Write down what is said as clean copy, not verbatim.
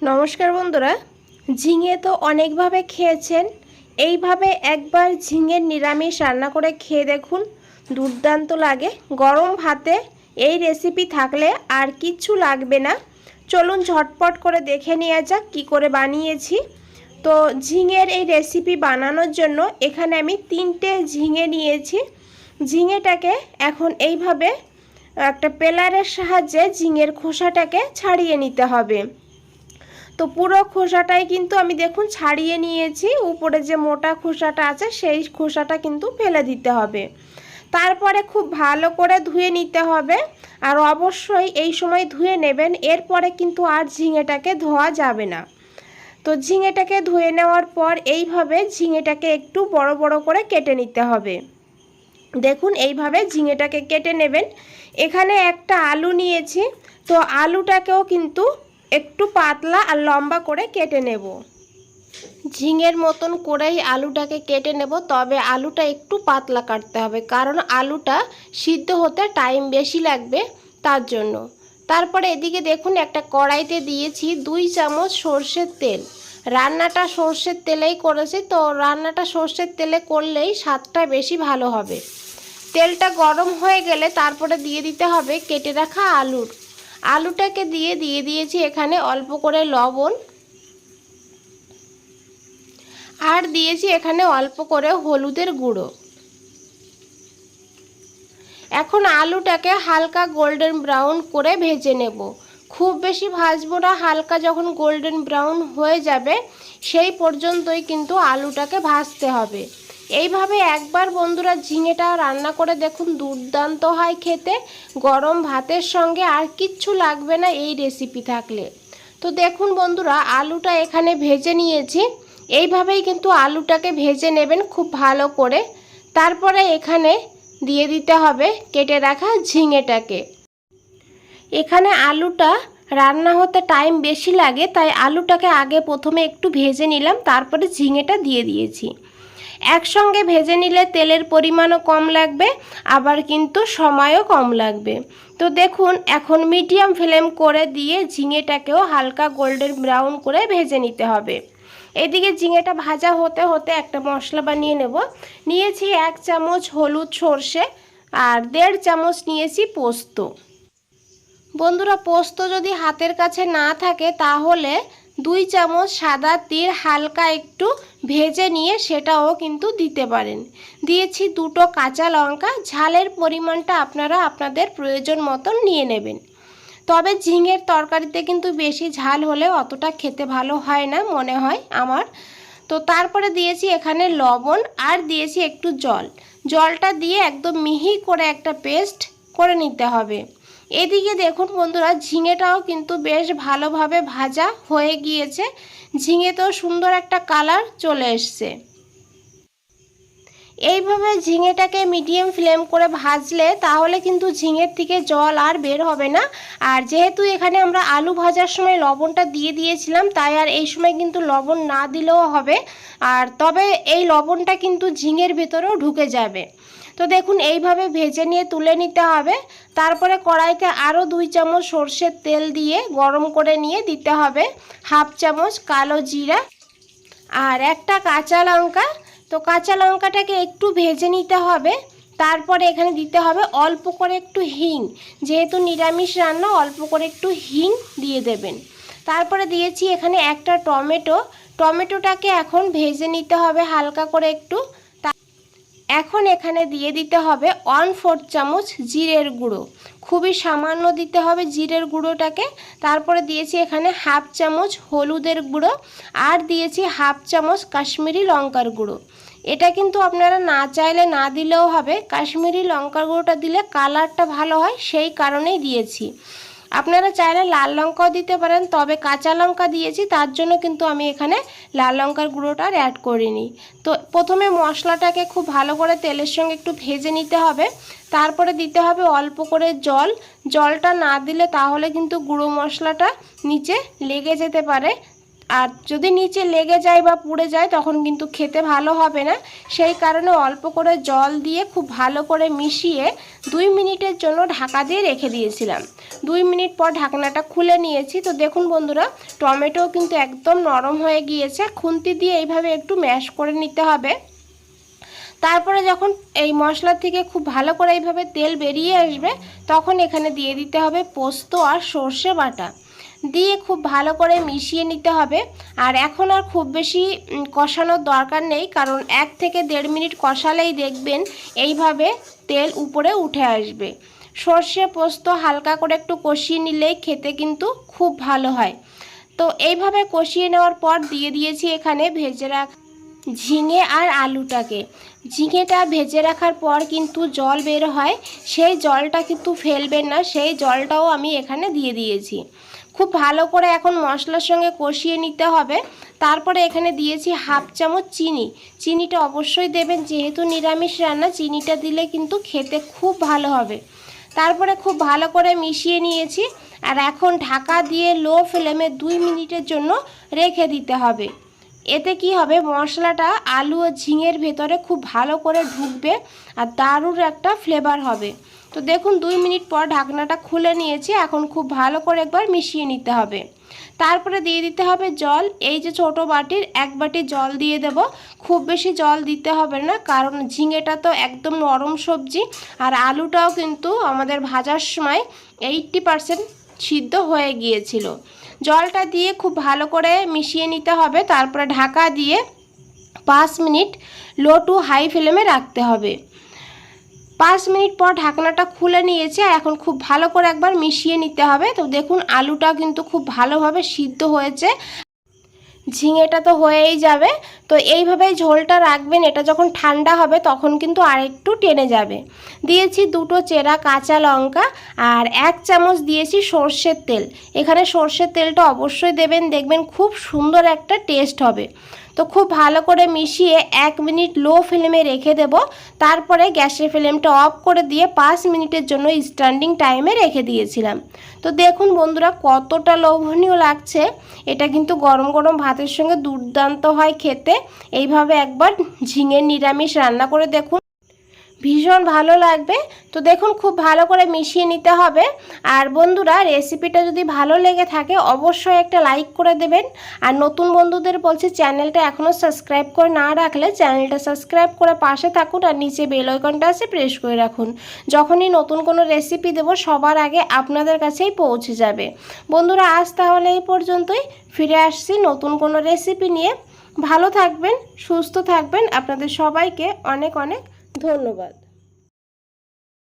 নমস্কার বন্ধুরা, ঝিঙে তো অনেকভাবে খেয়েছেন। এইভাবে একবার ঝিঙের নিরামিষ রান্না করে খেয়ে দেখুন, দুর্দান্ত লাগে। গরম ভাতে এই রেসিপি থাকলে আর কিচ্ছু লাগবে না। চলুন ঝটপট করে দেখে নেওয়া যাক কী করে বানিয়েছি। তো ঝিঙের এই রেসিপি বানানোর জন্য এখানে আমি 3টে ঝিঙে নিয়েছি। ঝিঙেটাকে এখন এইভাবে একটা পেলারের সাহায্যে ঝিঙের খোসাটাকে ছাড়িয়ে নিতে হবে। তো পুরো খোসাটাই কিন্তু আমি দেখুন ছাড়িয়ে নিয়েছি। উপরে যে মোটা খোসাটা আছে সেই খোসাটা কিন্তু ফেলে দিতে হবে। তারপরে খুব ভালো করে ধুয়ে নিতে হবে, আর অবশ্যই এই সময় ধুয়ে নেবেন, এরপরে কিন্তু আর ঝিঙেটাকে ধোয়া যাবে না। তো ঝিঙেটাকে ধুয়ে নেওয়ার পর এইভাবে ঝিঙেটাকে একটু বড় বড় করে কেটে নিতে হবে। দেখুন এইভাবে ঝিঙেটাকে কেটে নেবেন। এখানে একটা আলু নিয়েছি, তো আলুটাকেও কিন্তু একটু পাতলা আর লম্বা করে কেটে নেব। ঝিঙের মতন করেই আলুটাকে কেটে নেব, তবে আলুটা একটু পাতলা কাটতে হবে, কারণ আলুটা সিদ্ধ হতে টাইম বেশি লাগবে তার জন্য। তারপরে এদিকে দেখুন একটা কড়াইতে দিয়েছি 2 চামচ সর্ষের তেল। রান্নাটা সর্ষের তেলেই করেছি, তো রান্নাটা সর্ষের তেলে করলেই স্বাদটা বেশি ভালো হবে। তেলটা গরম হয়ে গেলে তারপরে দিয়ে দিতে হবে কেটে রাখা আলুটাকে দিয়ে দিয়েছি এখানে অল্প করে লবণ, আর দিয়েছি এখানে অল্প করে হলুদের গুঁড়ো। এখন আলুটাকে হালকা গোল্ডেন ব্রাউন করে ভেজে নেব। খুব বেশি ভাজবো না, হালকা যখন গোল্ডেন ব্রাউন হয়ে যাবে সেই পর্যন্তই কিন্তু আলুটাকে ভাজতে হবে। এইভাবে একবার বন্ধুরা ঝিঙেটা রান্না করে দেখুন, দুর্দান্ত হয় খেতে। গরম ভাতের সঙ্গে আর কিচ্ছু লাগবে না এই রেসিপি থাকলে। তো দেখুন বন্ধুরা, আলুটা এখানে ভেজে নিয়েছি। এইভাবেই কিন্তু আলুটাকে ভেজে নেবেন খুব ভালো করে। তারপরে এখানে দিয়ে দিতে হবে কেটে রাখা ঝিঙেটাকে। এখানে আলুটা রান্না হতে টাইম বেশি লাগে, তাই আলুটাকে আগে প্রথমে একটু ভেজে নিলাম, তারপরে ঝিঙেটা দিয়ে দিয়েছি। একসঙ্গে ভেজে নিলে তেলের পরিমাণও কম লাগবে, আবার কিন্তু সময়ও কম লাগবে। তো দেখুন এখন মিডিয়াম ফ্লেম করে দিয়ে ঝিঙেটাকেও হালকা গোল্ডেন ব্রাউন করে ভেজে নিতে হবে। এদিকে ঝিঙেটা ভাজা হতে হতে একটা মশলা বানিয়ে নেব। নিয়েছি 1 চামচ হলুদ সর্ষে, আর 1.5 চামচ নিয়েছি পোস্ত। বন্ধুরা, পোস্ত যদি হাতের কাছে না থাকে তাহলে 2 চামচ সাদা তিল হালকা একটু ভেজে নিয়ে সেটাও কিন্তু দিতে পারেন। দিয়েছি 2টো কাঁচা লঙ্কা। ঝালের পরিমাণটা আপনারা আপনাদের প্রয়োজন মতন নিয়ে নেবেন। তবে ঝিঙের তরকারিতে কিন্তু বেশি ঝাল হলে অতটা খেতে ভালো হয় না মনে হয় আমার। তো তারপরে দিয়েছি এখানে লবণ, আর দিয়েছি একটু জলটা দিয়ে একদম মিহি করে একটা পেস্ট করে নিতে হবে। এদিকে দেখুন বন্ধুরা, ঝিঙেটাও কিন্তু বেশ ভালোভাবে ভাজা হয়ে গিয়েছে। ঝিঙেতেও সুন্দর একটা কালার চলে এসছে। এইভাবে ঝিঙেটাকে মিডিয়াম ফ্লেম করে ভাজলে তাহলে কিন্তু ঝিঙের থেকে জল আর বের হবে না। আর যেহেতু এখানে আমরা আলু ভাজার সময় লবণটা দিয়ে দিয়েছিলাম, তাই আর এই সময় কিন্তু লবণ না দিলেও হবে। আর তবে এই লবণটা কিন্তু ঝিঙের ভেতরেও ঢুকে যাবে। তো দেখুন এইভাবে ভেজে নিয়ে তুলে নিতে হবে। তারপরে কড়াইতে আরও 2 চামচ সর্ষের তেল দিয়ে গরম করে নিয়ে দিতে হবে 1/2 চামচ কালো জিরা আর একটা কাঁচা লঙ্কা। তো কাঁচা লঙ্কাটাকে একটু ভেজে নিতে হবে। তারপরে এখানে দিতে হবে অল্প করে একটু হিং, যেহেতু নিরামিষ রান্না অল্প করে একটু হিং দিয়ে দেবেন। তারপরে দিয়েছি এখানে একটা টমেটোটাকে এখন ভেজে নিতে হবে হালকা করে একটু। এখন এখানে দিয়ে দিতে হবে 1/4 চামচ জিরের গুঁড়ো, খুবই সামান্য দিতে হবে জিরের গুঁড়োটাকে। তারপরে দিয়েছি এখানে 1/2 চামচ হলুদের গুঁড়ো, আর দিয়েছি 1/2 চামচ কাশ্মীরি লঙ্কার গুঁড়ো। এটা কিন্তু আপনারা না চাইলে না দিলেও হবে, কাশ্মীরি লঙ্কার গুঁড়োটা দিলে কালারটা ভালো হয় সেই কারণেই দিয়েছি। আপনারা চাইলে লাল লঙ্কাও দিতে পারেন, তবে কাঁচা লঙ্কা দিয়েছি তার জন্য কিন্তু আমি এখানে লাল লঙ্কার গুঁড়োটা আর অ্যাড করিনি। তো প্রথমে মশলাটাকে খুব ভালো করে তেলের সঙ্গে একটু ভেজে নিতে হবে। তারপরে দিতে হবে অল্প করে জলটা না দিলে তাহলে কিন্তু গুঁড়ো মশলাটা নিচে লেগে যেতে পারে। আর যদি নিচে লেগে যায় বা পুড়ে যায় তখন কিন্তু খেতে ভালো হবে না। সেই কারণে অল্প করে জল দিয়ে খুব ভালো করে মিশিয়ে 2 মিনিটের জন্য ঢাকা দিয়ে রেখে দিয়েছিলাম। 2 মিনিট পর ঢাকনাটা খুলে নিয়েছি। তো দেখুন বন্ধুরা, টমেটো কিন্তু একদম নরম হয়ে গিয়েছে। খুন্তি দিয়ে এইভাবে একটু ম্যাশ করে নিতে হবে। তারপরে যখন এই মশলা থেকে খুব ভালো করে এইভাবে তেল বেরিয়ে আসবে তখন এখানে দিয়ে দিতে হবে পোস্ত আর সর্ষে বাটা, দিয়ে খুব ভালো করে মিশিয়ে নিতে হবে। আর এখন আর খুব বেশি কষানোর দরকার নেই, কারণ 1 থেকে 1.5 মিনিট কষালেই দেখবেন এইভাবে তেল উপরে উঠে আসবে। সর্ষে পোস্ত হালকা করে একটু কষিয়ে নিলেই খেতে কিন্তু খুব ভালো হয়। তো এইভাবে কষিয়ে নেওয়ার পর দিয়ে দিয়েছি এখানে ভেজে রাখা ঝিঙে আর আলুটাকে। ঝিঙেটা ভেজে রাখার পর কিন্তু জল বের হয়, সেই জলটা কিন্তু ফেলবেন না, সেই জলটাও আমি এখানে দিয়ে দিয়েছি। খুব ভালো করে এখন মশলার সঙ্গে কষিয়ে নিতে হবে। তারপরে এখানে দিয়েছি 1/2 চামচ চিনি। চিনিটা অবশ্যই দেবেন, যেহেতু নিরামিষ রান্না চিনিটা দিলে কিন্তু খেতে খুব ভালো হবে। তারপরে খুব ভালো করে মিশিয়ে নিয়েছি। আর এখন ঢাকা দিয়ে লো ফ্লেমে 2 মিনিটের জন্য রেখে দিতে হবে। এতে কি হবে, মশলাটা আলু ও ঝিঙের ভেতরে খুব ভালো করে ঢুকবে আর দারুণ একটা ফ্লেভার হবে। তো দেখুন 2 মিনিট পর ঢাকনাটা খুলে নিয়েছি। এখন খুব ভালো করে একবার মিশিয়ে নিতে হবে। তারপরে দিয়ে দিতে হবে জল। এই যে ছোট বাটির 1 বাটি জল দিয়ে দেব। খুব বেশি জল দিতে হবে না, কারণ ঝিঙেটা তো একদম নরম সবজি আর আলুটাও কিন্তু আমাদের ভাজার সময় 80% সিদ্ধ হয়ে গিয়েছিল। জলটা দিয়ে খুব ভালো করে মিশিয়ে নিতে হবে। তারপরে ঢাকা দিয়ে 5 মিনিট লো টু হাই ফ্লেমে রাখতে হবে। 5 মিনিট পর ঢাকনাটা খুলে নিয়েছি। আর এখন খুব ভালো করে একবার মিশিয়ে নিতে হবে। তো দেখুন আলুটা কিন্তু খুব ভালোভাবে সিদ্ধ হয়েছে, ঝিঙেটা তো হয়েই যাবে। তো এইভাবেই ঝোলটা রাখবেন, এটা যখন ঠান্ডা হবে তখন কিন্তু আরেকটু টেনে যাবে। দিয়েছি 2টো চেরা কাঁচা লঙ্কা আর 1 চামচ দিয়েছি সর্ষের তেল। এখানে সর্ষের তেলটা অবশ্যই দেবেন, দেখবেন খুব সুন্দর একটা টেস্ট হবে। তো খুব ভালো করে মিশিয়ে 1 মিনিট লো ফ্লেমে রেখে দেব। তারপরে গ্যাসের ফ্লেমটা অফ করে দিয়ে 5 মিনিটের জন্য স্ট্যান্ডিং টাইমে রেখে দিয়েছিলাম। তো দেখুন বন্ধুরা কতটা লোভনীয় লাগছে। এটা কিন্তু গরম গরম ভাতের সঙ্গে দুর্দান্ত হয় খেতে। এইভাবে একবার ঝিঙের নিরামিষ রান্না করে দেখুন, ভীষণ ভালো লাগবে। তো দেখুন খুব ভালো করে মিশিয়ে নিতে হবে। আর বন্ধুরা, রেসিপিটা যদি ভালো লেগে থাকে অবশ্যই একটা লাইক করে দেবেন। আর নতুন বন্ধুদের বলছি, চ্যানেলটা এখনও সাবস্ক্রাইব করে না রাখলে চ্যানেলটা সাবস্ক্রাইব করে পাশে থাকুন আর নিচে বেল আইকনটা আছে প্রেস করে রাখুন। যখনই নতুন কোনো রেসিপি দেব সবার আগে আপনাদের কাছেই পৌঁছে যাবে। বন্ধুরা, আজ তাহলে এই পর্যন্তই। ফিরে আসছি নতুন কোনো রেসিপি নিয়ে। ভালো থাকবেন, সুস্থ থাকবেন। আপনাদের সবাইকে অনেক অনেক ধন্যবাদ।